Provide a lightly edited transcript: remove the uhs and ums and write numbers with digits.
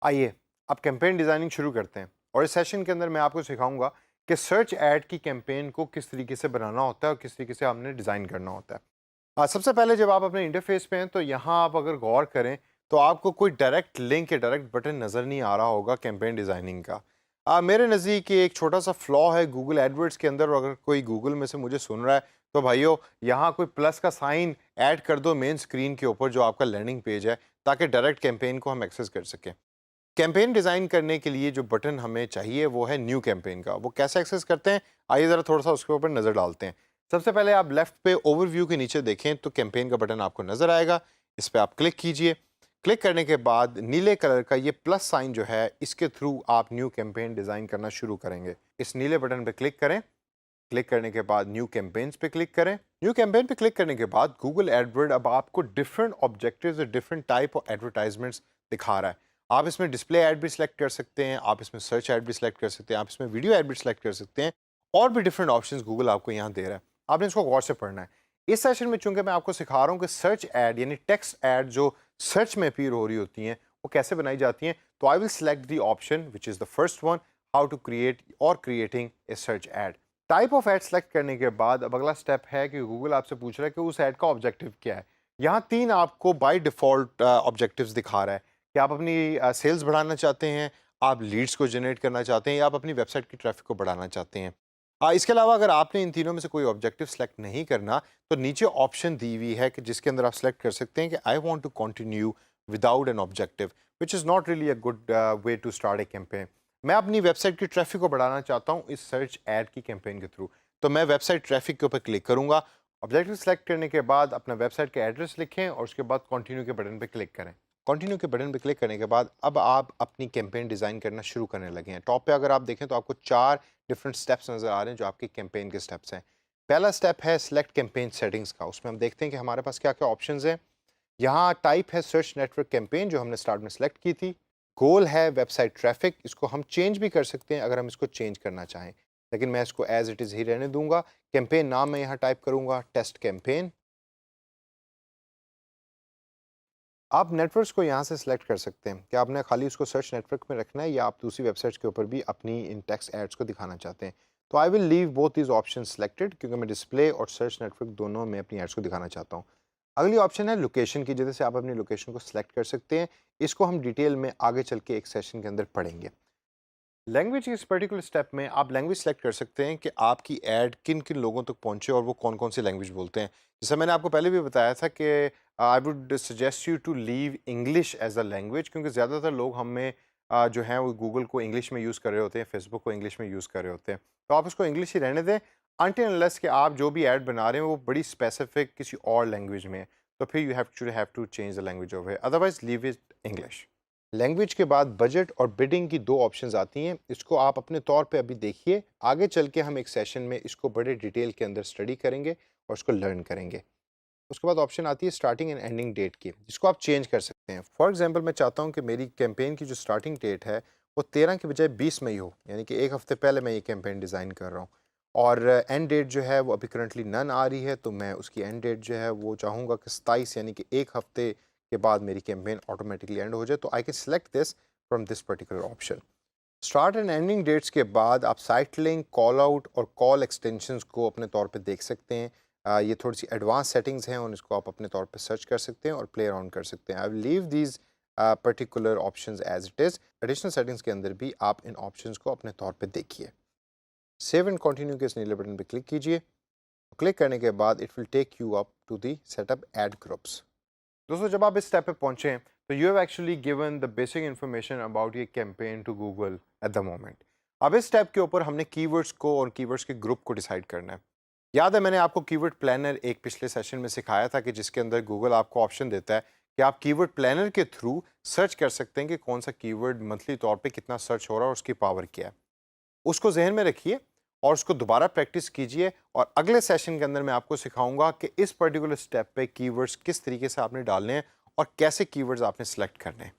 आइए अब campaign designing शुरू करते हैं और इस सेशन के अंदर मैं आपको सिखाऊंगा कि सर्च ऐड की कैंपेन को किस तरीके से बनाना होता है और किस तरीके से आपने डिज़ाइन करना होता है। सबसे पहले जब आप अपने इंटरफेस पे हैं तो यहाँ आप अगर गौर करें तो आपको कोई डायरेक्ट लिंक या डायरेक्ट बटन नज़र नहीं आ रहा होगा कैंपेन डिज़ाइनिंग का। मेरे नज़दीक ये एक छोटा सा फ्लॉ है गूगल एडवर्ड्स के अंदर, और अगर कोई गूगल में से मुझे सुन रहा है तो भाइयों यहाँ कोई प्लस का साइन ऐड कर दो मेन स्क्रीन के ऊपर जो आपका लैंडिंग पेज है, ताकि डायरेक्ट कैंपेन को हम एक्सेस कर सकें। कैंपेन डिज़ाइन करने के लिए जो बटन हमें चाहिए वो है न्यू कैंपेन का। वो कैसे एक्सेस करते हैं, आइए ज़रा थोड़ा सा उसके ऊपर नज़र डालते हैं। सबसे पहले आप लेफ्ट पे ओवरव्यू के नीचे देखें तो कैंपेन का बटन आपको नज़र आएगा। इस पर आप क्लिक कीजिए। क्लिक करने के बाद नीले कलर का ये प्लस साइन जो है, इसके थ्रू आप न्यू कैंपेन डिज़ाइन करना शुरू करेंगे। इस नीले बटन पर क्लिक करें। क्लिक करने के बाद न्यू कैंपेन्स पे क्लिक करें। न्यू कैंपेन पे क्लिक करने के बाद गूगल एडवर्ड अब आपको डिफरेंट ऑब्जेक्टिव्स और डिफरेंट टाइप ऑफ एडवर्टाइजमेंट्स दिखा रहा है। आप इसमें डिस्प्ले ऐड भी सिलेक्ट कर सकते हैं, आप इसमें सर्च ऐड भी सिलेक्ट कर सकते हैं, आप इसमें वीडियो ऐड भी सिलेक्ट कर सकते हैं, और भी डिफरेंट ऑप्शंस गूगल आपको यहाँ दे रहा है। आपने इसको गौर से पढ़ना है। इस सेशन में चूंकि मैं आपको सिखा रहा हूँ कि सर्च ऐड यानी टेक्स्ट ऐड जो सर्च में अपीयर हो रही होती हैं वो कैसे बनाई जाती हैं, तो I will select the option which is the first one, how to create or creating a search ad. Type of ad select करने के बाद अब अगला स्टेप है कि गूगल आपसे पूछ रहा है कि उस ऐड का ऑब्जेक्टिव क्या है। यहाँ तीन आपको बाय डिफ़ॉल्ट ऑब्जेक्टिव्स दिखा रहा है कि आप अपनी सेल्स बढ़ाना चाहते हैं, आप लीड्स को जनरेट करना चाहते हैं, या आप अपनी वेबसाइट की ट्रैफिक को बढ़ाना चाहते हैं। इसके अलावा अगर आपने इन तीनों में से कोई ऑब्जेक्टिव सेलेक्ट नहीं करना तो नीचे ऑप्शन दी हुई है कि जिसके अंदर आप सेलेक्ट कर सकते हैं कि I want to continue without an objective, which is not really a good way to start a campaign. मैं अपनी वेबसाइट की ट्रैफिक को बढ़ाना चाहता हूँ इस सर्च ऐड की कैंपेन के थ्रू, तो मैं वेबसाइट ट्रैफिक के ऊपर क्लिक करूँगा। ऑब्जेक्टिव सेलेक्ट करने के बाद अपना वेबसाइट का एड्रेस लिखें और उसके बाद कंटिन्यू के बटन पे क्लिक करें। कंटिन्यू के बटन पे क्लिक करने के बाद अब आप अपनी कैंपेन डिज़ाइन करना शुरू करने लगे हैं। टॉप पे अगर आप देखें तो आपको 4 डिफरेंट स्टेप्स नज़र आ रहे हैं जो आपकी कैंपेन के स्टेप्स हैं। पहला स्टेप है सिलेक्ट कैंपेन सेटिंग्स का। उसमें हम देखते हैं कि हमारे पास क्या-क्या ऑप्शंस हैं। यहाँ टाइप है सर्च नेटवर्क कैंपेन जो हमने स्टार्ट में सेलेक्ट की थी। गोल है वेबसाइट ट्रैफिक, इसको हम चेंज भी कर सकते हैं अगर हम इसको चेंज करना चाहें, लेकिन मैं इसको एज इट इज़ ही रहने दूंगा। कैंपेन नाम मैं यहाँ टाइप करूँगा टेस्ट कैंपेन। आप नेटवर्क्स को यहाँ से सिलेक्ट कर सकते हैं कि आपने खाली उसको सर्च नेटवर्क में रखना है या आप दूसरी वेबसाइट्स के ऊपर भी अपनी इन टेक्स्ट एड्स को दिखाना चाहते हैं। तो I will leave both these option selected क्योंकि मैं डिस्प्ले और सर्च नेटवर्क दोनों में अपनी एड्स को दिखाना चाहता हूँ। अगली ऑप्शन है लोकेशन की, जैसे आप अपनी लोकेशन को सिलेक्ट कर सकते हैं। इसको हम डिटेल में आगे चल के एक सेशन के अंदर पढ़ेंगे। लैंग्वेज के इस पर्टिकुलर स्टेप में आप लैंग्वेज सेलेक्ट कर सकते हैं कि आपकी ऐड किन किन लोगों तक पहुंचे और वो कौन कौन सी लैंग्वेज बोलते हैं। जैसे मैंने आपको पहले भी बताया था कि I would suggest you to leave English as a language, क्योंकि ज़्यादातर लोग हमें जो हैं वो गूगल को इंग्लिश में यूज़ कर रहे होते हैं, फेसबुक को इंग्लिश में यूज़ कर रहे होते हैं। तो आप उसको इंग्लिश ही रहने दें अनटिल अनलेस कि आप जो भी ऐड बना रहे हैं वो बड़ी स्पेसिफिक किसी और लैंग्वेज में है, तो फिर you have to change the language of है, otherwise leave it English. Language के बाद बजट और बिडिंग की दो ऑप्शंस आती हैं। इसको आप अपने तौर पे अभी देखिए, आगे चल के हम एक सेशन में इसको बड़े डिटेल के अंदर स्टडी करेंगे और उसको लर्न करेंगे। उसके बाद ऑप्शन आती है स्टार्टिंग एंड एंडिंग डेट की, जिसको आप चेंज कर सकते हैं। फॉर एग्जांपल मैं चाहता हूँ कि मेरी कैंपेन की जो स्टार्टिंग डेट है वो 13 की बजाय 20 मई हो, यानी कि एक हफ्ते पहले मैं ये कैंपेन डिज़ाइन कर रहा हूँ। और एंड डेट जो है वो अभी करंटली नन आ रही है, तो मैं उसकी एंड डेट जो है वो चाहूँगा कि 27, यानी कि एक हफ्ते के बाद मेरी कैंपेन ऑटोमेटिकली एंड हो जाए। तो I can select this from this particular option. Start and ending dates के बाद आप साइट लिंक, कॉल आउट और कॉल एक्सटेंशंस को अपने तौर पे देख सकते हैं। ये थोड़ी सी एडवांस सेटिंग्स हैं और इसको आप अपने तौर पे सर्च कर सकते हैं और प्ले अराउंड कर सकते हैं। I will leave these particular options as it is. Additional settings के अंदर भी आप इन ऑप्शंस को अपने तौर पे देखिए। सेव एंड कंटिन्यू के इस नीले बटन पे क्लिक कीजिए। क्लिक करने के बाद it will take you up to the setup ad groups. दोस्तों जब आप इस स्टेप पे पहुंचे तो you have actually given the basic information about ये campaign to Google at the moment. अब इस स्टेप के ऊपर हमने कीवर्ड्स को और कीवर्ड्स के ग्रुप को डिसाइड करना है। याद है मैंने आपको कीवर्ड प्लानर एक पिछले सेशन में सिखाया था कि जिसके अंदर गूगल आपको ऑप्शन देता है कि आप कीवर्ड प्लानर के थ्रू सर्च कर सकते हैं कि कौन सा कीवर्ड मंथली तौर पे कितना सर्च हो रहा है और उसकी पावर क्या है। उसको जहन में रखिए और उसको दोबारा प्रैक्टिस कीजिए, और अगले सेशन के अंदर मैं आपको सिखाऊंगा कि इस पर्टिकुलर स्टेप पे कीवर्ड्स किस तरीके से आपने डालने हैं और कैसे कीवर्ड्स आपने सेलेक्ट करने हैं।